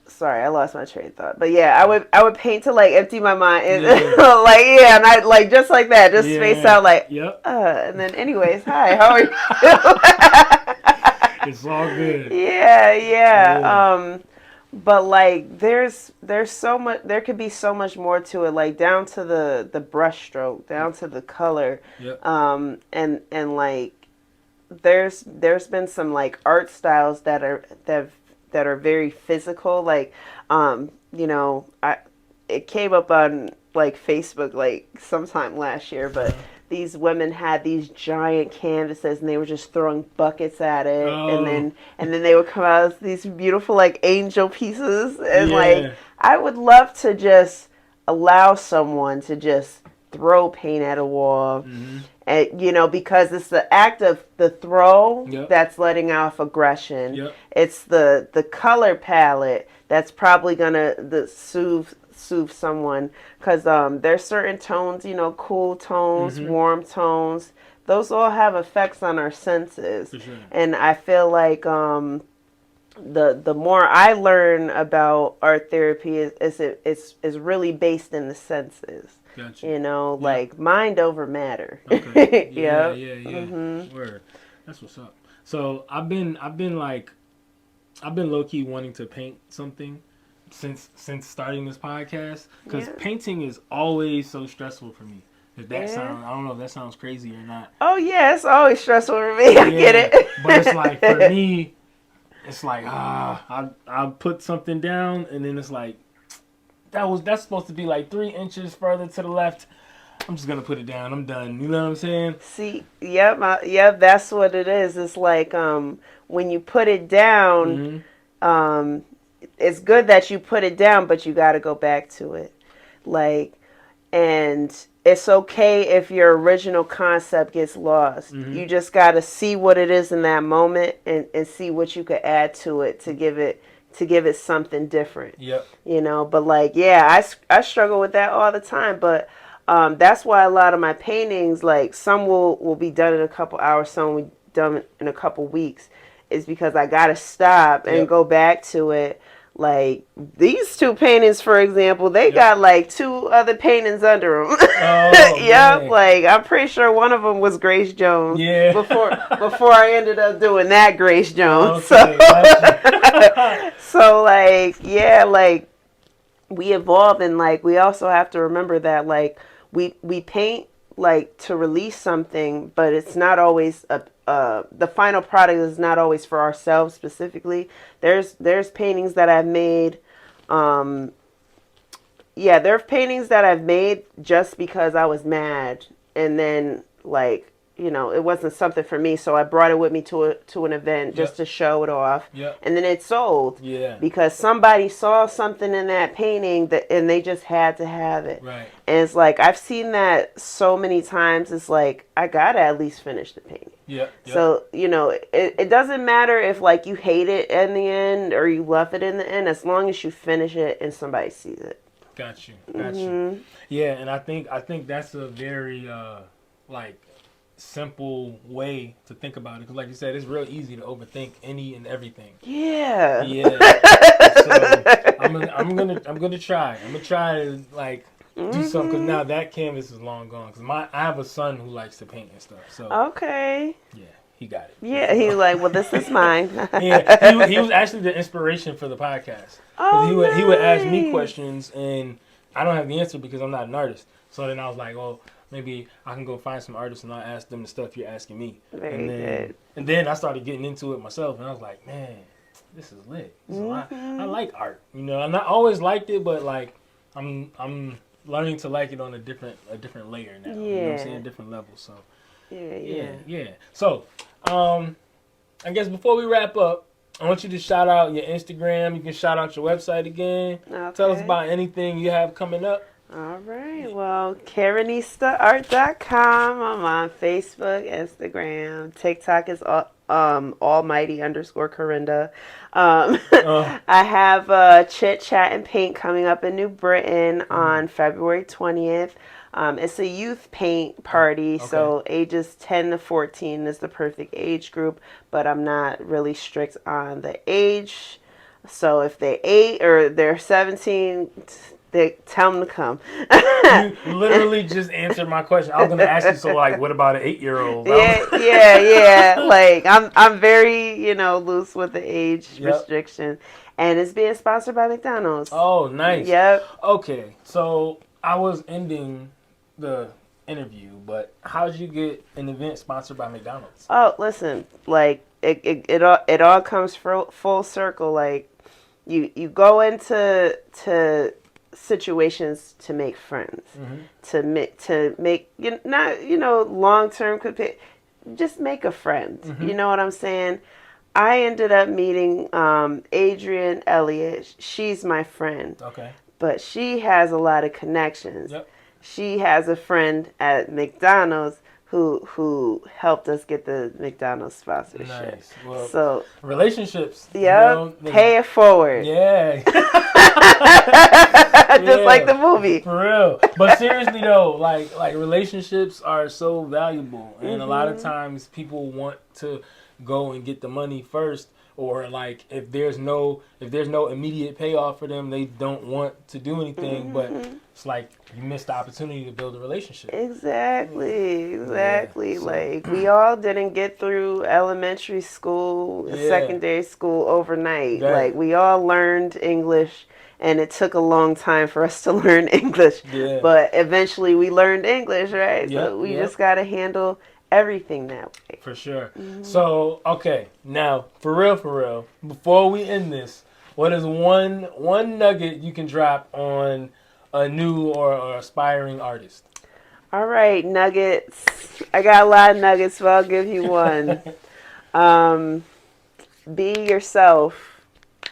sorry, I lost my train of thought. But yeah, I would paint to like empty my mind, and and I like just like that, just space out like, and then anyways, hi, how are you? It's all good. Yeah. But like there's so much, there could be so much more to it, like down to the brush stroke, down to the color. And like there's been some like art styles that are very physical, like it came up on like Facebook like sometime last year, but these women had these giant canvases and they were just throwing buckets at it, and then they would come out as these beautiful like angel pieces, and like I would love to just allow someone to just throw paint at a wall. Mm-hmm. And, because it's the act of the throw Yep. that's letting off aggression. Yep. It's the color palette that's probably gonna soothe someone, because there's certain tones, cool tones, Mm-hmm. warm tones. Those all have effects on our senses. For sure. And I feel like the more I learn about art therapy is really based in the senses. Gotcha. Like mind over matter. Okay. Yeah, Yep. yeah, yeah. Mm-hmm. Word. That's what's up. So I've been low key wanting to paint something since starting this podcast, because Yeah. painting is always so stressful for me. If that Yeah. sounds, I don't know if that sounds crazy or not. Oh yeah, it's always stressful for me. I get it. But it's like, for me, it's like I put something down, and then it's like that's supposed to be like 3 inches further to the left. I'm just gonna put it down. I'm done. You know what I'm saying? See, yep, that's what it is. It's like when you put it down, Mm-hmm. it's good that you put it down, but you got to go back to it. Like, and it's okay if your original concept gets lost. Mm-hmm. You just got to see what it is in that moment, and see what you could add to it to give it something different. Yep. But like, yeah, I struggle with that all the time, but that's why a lot of my paintings, like some will be done in a couple hours, some will be done in a couple weeks, is because I gotta stop and go back to it. Like these 2 paintings, for example, they got like 2 other paintings under them. Oh, Yep, man. like I'm pretty sure one of them was Grace Jones. Yeah. Before I ended up doing that Grace Jones. Okay, So like, yeah, like we evolve, and like we also have to remember that like we paint like to release something, but it's not always the final product is not always for ourselves specifically. There's paintings that I've made, there are paintings that I've made just because I was mad, and then like it wasn't something for me, so I brought it with me to an event just to show it off. Yep. And then it sold. Yeah. Because somebody saw something in that painting and they just had to have it. Right. And it's like I've seen that so many times. It's like I gotta at least finish the painting. Yep. So it doesn't matter if like you hate it in the end or you love it in the end, as long as you finish it and somebody sees it. Got you. Yeah, and I think that's a very like simple way to think about it, because like you said, it's real easy to overthink any and everything. Yeah. So I'm gonna try to like do something, because now that canvas is long gone, because I have a son who likes to paint and stuff, so Okay. yeah, he got it. Yeah, he's like, well, this is mine. Yeah, he was actually the inspiration for the podcast. Oh, he would ask me nice. questions, and I don't have the answer because I'm not an artist. So then I was like, well, maybe I can go find some artists and I'll ask them the stuff you're asking me. Very good. And then I started getting into it myself, and I was like, man, this is lit. So I like art. And I not always liked it, but like I'm learning to like it on a different layer now. Yeah. You know what I'm saying? A different level. So Yeah. So I guess before we wrap up, I want you to shout out your Instagram. You can shout out your website again. Okay. Tell us about anything you have coming up. All right. Well, CarinistaArt.com. I'm on Facebook, Instagram. TikTok is almighty_Carinda. I have Chit Chat and Paint coming up in New Britain on February 20th. It's a youth paint party, so ages 10 to 14 is the perfect age group, but I'm not really strict on the age. So if they're 8 or they're 17, they tell them to come. You literally just answered my question. I was gonna ask you, so like, what about an 8-year-old? Yeah. Like I'm very loose with the age restriction, and it's being sponsored by McDonald's. Oh, nice. Yep. Okay, so I was ending the interview, but how did you get an event sponsored by McDonald's? Oh, listen, like it all comes full circle. Like you go into situations to make friends, to make not long term, just make a friend. You know what I'm saying? I ended up meeting Adrienne Elliott. She's my friend. Okay. But she has a lot of connections. Yep. she has a friend at McDonald's who helped us get the McDonald's sponsorship. Nice. Well, So, relationships. yep, pay it forward. Yeah. Just like the movie. For real. But seriously though, like relationships are so valuable, and a lot of times people want to go and get the money first, or like if there's no immediate payoff for them, they don't want to do anything. But it's like you missed the opportunity to build a relationship. Exactly. Yeah, so- Like we all didn't get through elementary school, secondary school overnight. Right. Like we all learned English, and it took a long time for us to learn English. Yeah. But eventually we learned English, right? Yep, So we yep. just got to handle everything that way. For sure. So, okay, now for real, before we end this, what is one nugget you can drop on a new or aspiring artist? All right, nuggets. I got a lot of nuggets, but I'll give you one. Be yourself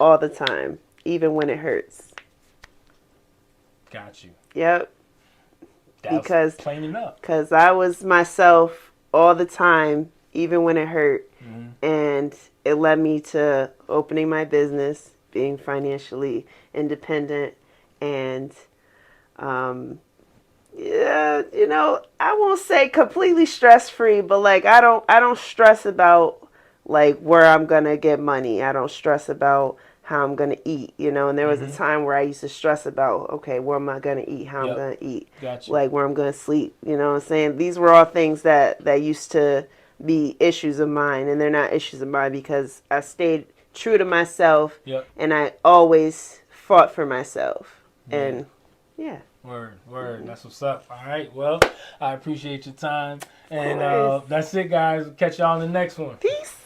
all the time, even when it hurts. Got you. Yep. That's plain enough. Because I was myself all the time, even when it hurt. And it led me to opening my business, being financially independent, and yeah, you know, I won't say completely stress free, but like I don't stress about like where I'm gonna get money. I don't stress about how I'm gonna eat, you know. And there was a time where I used to stress about, okay, where am I gonna eat, how I'm gonna eat, Gotcha. like where I'm gonna sleep. You know what I'm saying? These were all things that used to be issues of mine, and they're not issues of mine because I stayed true to myself, and I always fought for myself. And yeah. Word. That's what's up. All right. Well, I appreciate your time. And that's it, guys. Catch y'all on the next one. Peace.